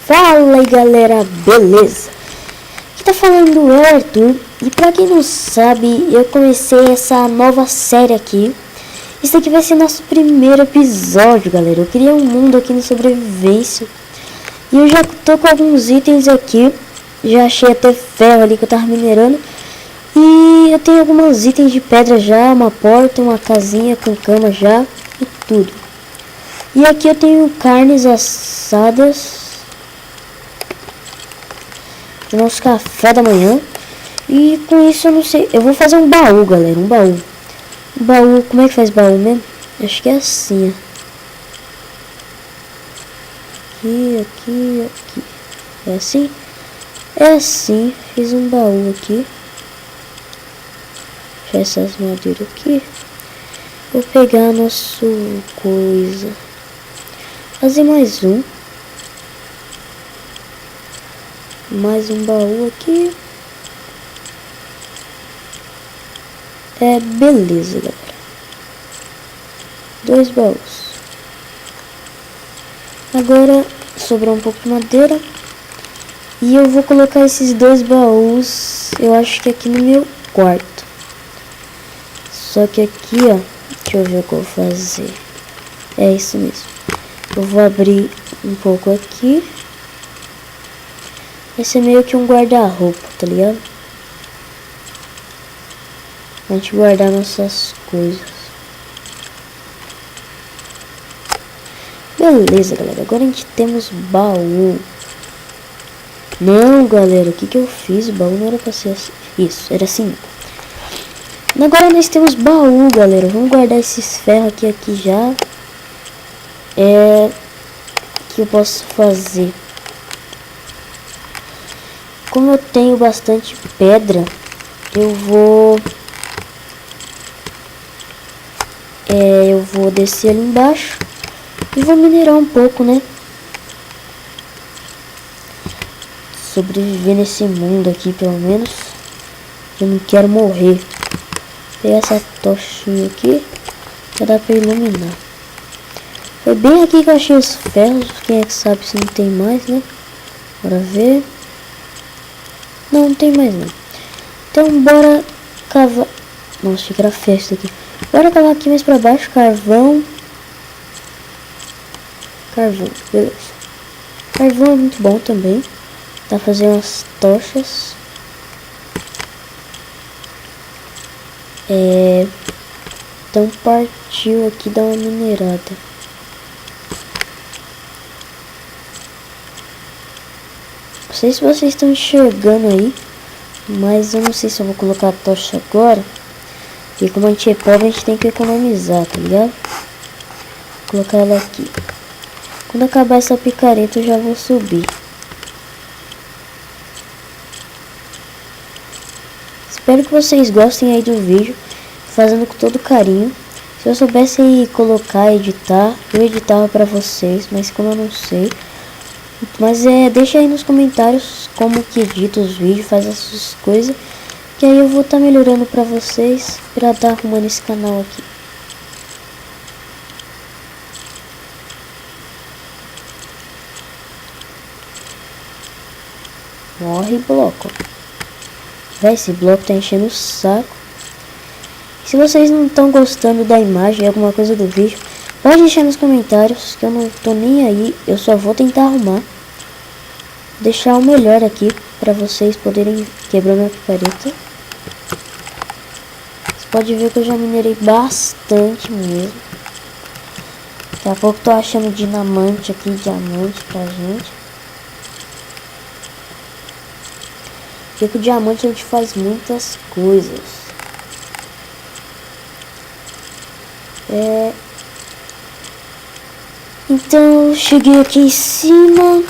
Fala aí galera, beleza? Aqui tá falando é o Arthur. E pra quem não sabe, eu comecei essa nova série aqui. Isso aqui vai ser nosso primeiro episódio, galera. Eu criei um mundo aqui no sobrevivência. E eu já tô com alguns itens aqui. Já achei até ferro ali que eu tava minerando. E eu tenho alguns itens de pedra já, uma porta, uma casinha com cama já e tudo. E aqui eu tenho carnes assadas do nosso café da manhã. E com isso eu não sei, eu vou fazer um baú, galera, um baú. Um baú, como é que faz baú mesmo? Acho que é assim, ó. Aqui. É assim? É assim, fiz um baú aqui. Deixa essas madeiras aqui. Vou pegar nosso coisa. Fazer mais um. Mais um baú aqui. É, beleza, galera. 2 baús. Agora sobrou um pouco de madeira. E eu vou colocar esses 2 baús, eu acho que aqui no meu quarto. Só que aqui, ó, deixa eu ver o que eu vou fazer. É isso mesmo. Eu vou abrir um pouco aqui. Esse é meio que um guarda-roupa, tá ligado? A gente guardar nossas coisas. Beleza, galera. Agora a gente temos baú. Não, galera. O que eu fiz? O baú não era pra ser assim. Isso, era assim. Agora nós temos baú, galera. Vamos guardar esses ferros aqui já. O que eu posso fazer? Como eu tenho bastante pedra, eu vou descer ali embaixo e vou minerar um pouco, né? Sobreviver nesse mundo aqui, pelo menos. Eu não quero morrer. Vou pegar essa tochinha aqui, já dá pra iluminar. Foi bem aqui que eu achei os ferros. Quem é que sabe se não tem mais, né? Bora ver. Não tem mais não. Então bora cavar. Nossa, fica a festa aqui. Bora cavar aqui mais pra baixo. Carvão, beleza. Carvão é muito bom também. Dá pra fazer umas tochas. Então partiu aqui dar uma minerada. Não sei se vocês estão enxergando aí, mas eu não sei se eu vou colocar a tocha agora. E como a gente é pobre, a gente tem que economizar, tá ligado? Vou colocar ela aqui. Quando acabar essa picareta eu já vou subir. Espero que vocês gostem aí do vídeo, fazendo com todo carinho. Se eu soubesse colocar, editar, eu editava pra vocês, mas como eu não sei. Mas deixa aí nos comentários como que edita os vídeos, faz essas coisas, que aí eu vou estar melhorando pra vocês, pra estar arrumando esse canal aqui. Morre bloco. Véi, esse bloco tá enchendo o saco. Se vocês não estão gostando da imagem, alguma coisa do vídeo, pode deixar nos comentários, que eu não tô nem aí. Eu só vou tentar arrumar. Deixar o melhor aqui, pra vocês poderem quebrar minha picareta. Você pode ver que eu já minerei bastante mesmo. Daqui a pouco tô achando dinamite aqui, diamante pra gente. Porque com o diamante a gente faz muitas coisas. Então eu cheguei aqui em cima.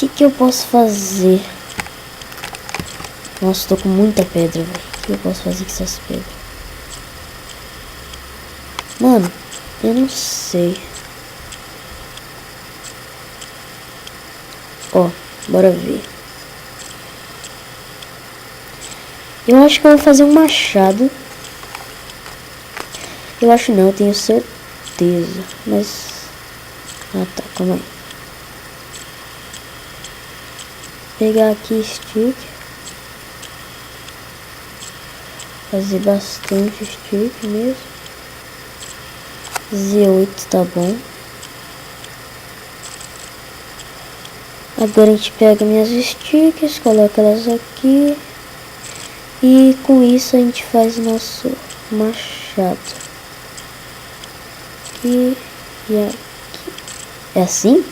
O que eu posso fazer? Nossa, tô com muita pedra, velho. O que eu posso fazer com essas pedras? Mano, eu não sei. Ó, bora ver. Eu acho que eu vou fazer um machado. Eu acho não, eu tenho certeza. Mas... ah tá, calma aí. pegar aqui stick. Fazer bastante stick mesmo. Z8 tá bom. Agora a gente pega minhas sticks, coloca elas aqui. E com isso a gente faz nosso machado. Aqui e aqui. É assim?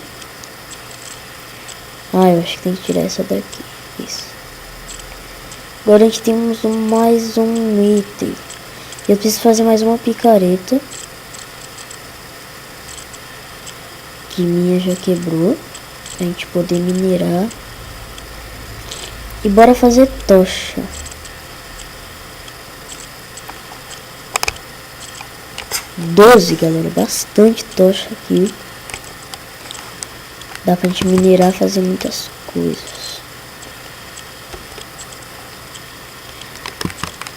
Ah, eu acho que tem que tirar essa daqui. Isso. Agora a gente temos mais um item. Eu preciso fazer mais uma picareta. Que minha já quebrou. Pra gente poder minerar. E bora fazer tocha. Doze, galera. Bastante tocha aqui. Dá pra gente minerar e fazer muitas coisas.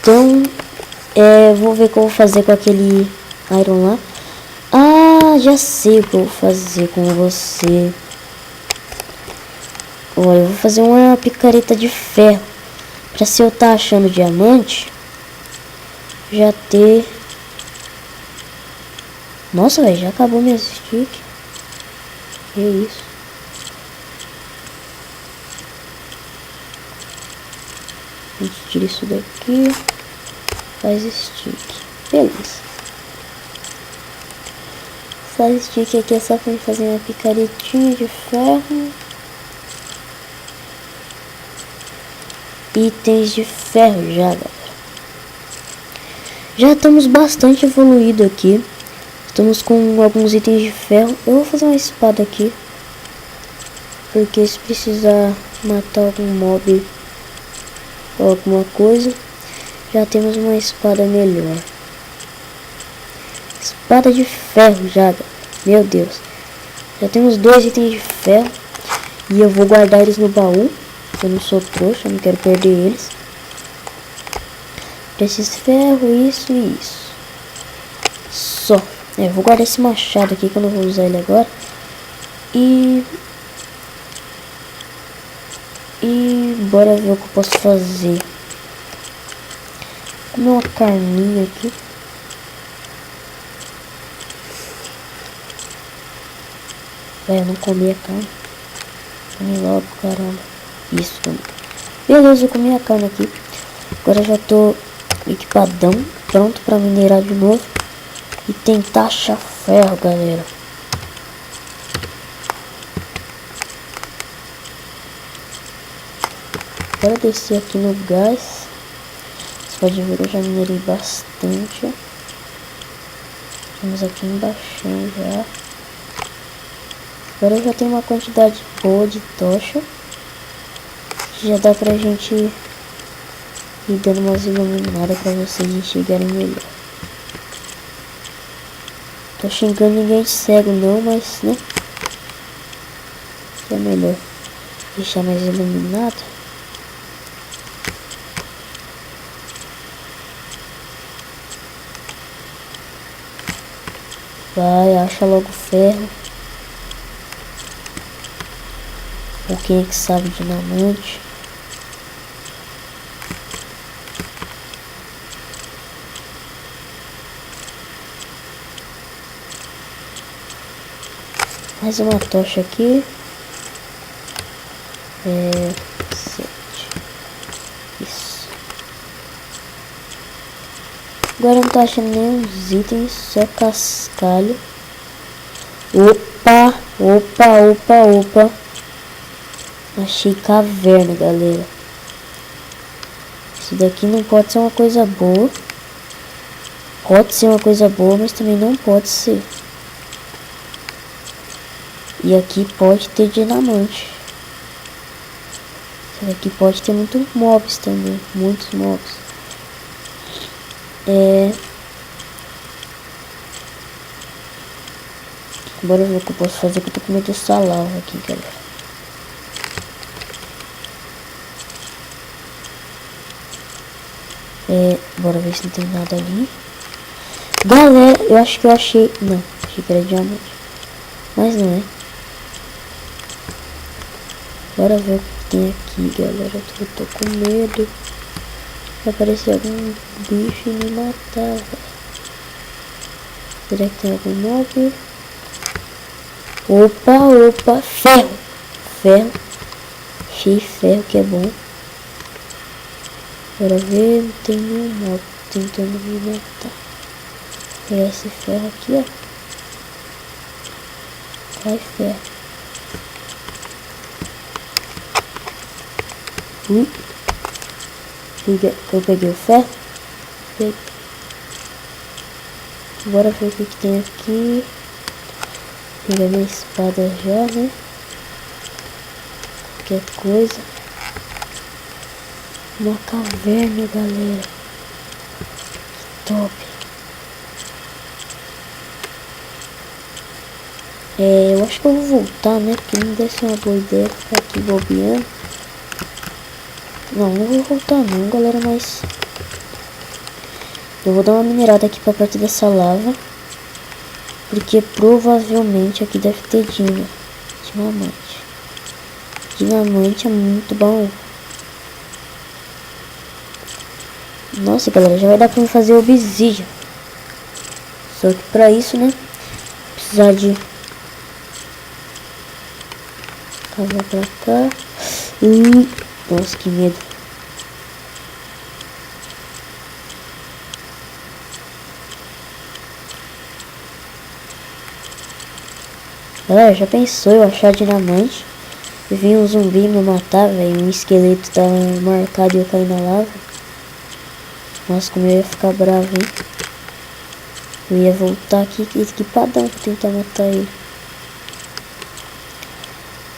Então, vou ver o que eu vou fazer com aquele iron lá. Ah, já sei o que eu vou fazer com você. Olha, eu vou fazer uma picareta de ferro. Pra se eu tá achando diamante, já ter... Nossa, velho, já acabou minhas stick. Que isso? A gente tira isso daqui. Faz stick. Beleza. Faz stick aqui é só pra gente fazer uma picaretinha de ferro. Itens de ferro já, galera. Já estamos bastante evoluídos aqui. Estamos com alguns itens de ferro. Eu vou fazer uma espada aqui. Porque se precisar matar algum mob ou alguma coisa, já temos uma espada melhor. Espada de ferro já, galera. Meu Deus. Já temos 2 itens de ferro. E eu vou guardar eles no baú. Eu não sou trouxa, eu não quero perder eles. Preciso de ferro, isso e isso. Só. Vou guardar esse machado aqui que eu não vou usar ele agora. E bora ver o que eu posso fazer. Comer uma carninha aqui. Eu não comi a carne. Comi logo, caramba. Isso, beleza, eu comi a carne aqui. Agora já tô equipadão, pronto pra minerar de novo. E tentar achar ferro, galera. Bora descer aqui no gás. Você pode ver que eu já minerei bastante. Estamos aqui embaixo já. Agora eu já tenho uma quantidade boa de tocha. Já dá pra gente ir dando umas iluminadas pra vocês enxergarem melhor. Tô xingando ninguém de cego não, mas né, é melhor deixar mais iluminado. Vai, acha logo ferro. Ou quem é que sabe dinamite. Mais uma tocha aqui. 7. Isso. Agora não tô achando nenhum itens, só cascalho. Opa, opa, opa, opa. Achei caverna, galera. Isso daqui não pode ser uma coisa boa. Pode ser uma coisa boa, mas também não pode ser. E aqui pode ter dinamite. Isso daqui pode ter muitos mobs também. Muitos mobs. Bora ver o que eu posso fazer, que eu tô com medo dessa lava aqui, galera. Bora ver se não tem nada ali. Galera, eu acho que eu achei... Não, achei que era diamante. Mas não é. Bora ver o que tem aqui, galera. Eu tô com medo. Vai aparecer algum bicho e me matar, velho. Será que tem algum mob? Opa, ferro. Ferro. Achei ferro que é bom. Bora ver, não tem nenhum mob tentando me matar. Vou pegar esse ferro aqui, ó. Vai, ferro. Eu peguei o ferro. Bora ver o que tem aqui. Pegar minha espada já, né? Qualquer coisa. Uma caverna, galera. Que top. Eu acho que eu vou voltar, né? Porque não deve ser uma boa ideia ficar aqui bobeando. Não vou voltar não, galera, mas... eu vou dar uma minerada aqui pra perto dessa lava. Porque provavelmente aqui deve ter dinamite. Dinamite é muito bom. Nossa, galera, já vai dar pra me fazer obsidian. Só que pra isso, né? Precisar de... cavar pra cá. Nossa, que medo. Galera, já pensou eu achar dinamite e vir um zumbi me matar, velho? Um esqueleto tá marcado e eu cair na lava? Nossa, como eu ia ficar bravo, hein? Eu ia voltar aqui equipadão pra tentar matar ele.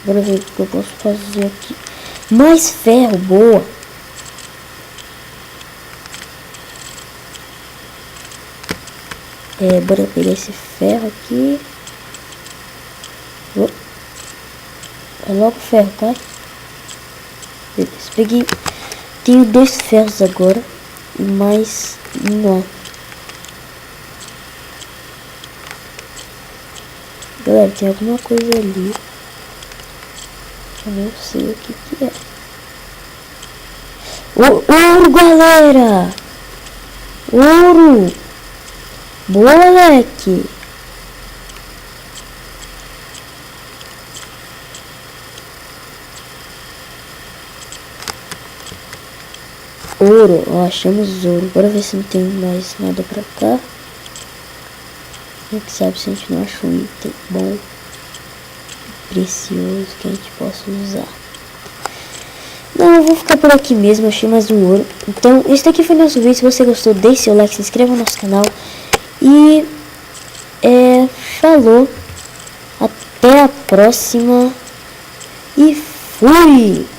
Bora ver o que eu posso fazer aqui. Mais ferro, boa! Bora pegar esse ferro aqui. É logo ferro, tá? Beleza, peguei. Tenho 2 ferros agora. E mais um. Galera, tem alguma coisa ali. Eu não sei o que é. Ouro, galera! Ouro! Boa, moleque! Ouro, ó, achamos ouro. Bora ver se não tem mais nada pra cá. Quem sabe se a gente não acha um item bom, precioso, que a gente possa usar. Não, eu vou ficar por aqui mesmo, achei mais um ouro. Então, esse daqui foi nosso vídeo. Se você gostou, deixe seu like, se inscreva no nosso canal. E, falou. Até a próxima. E fui!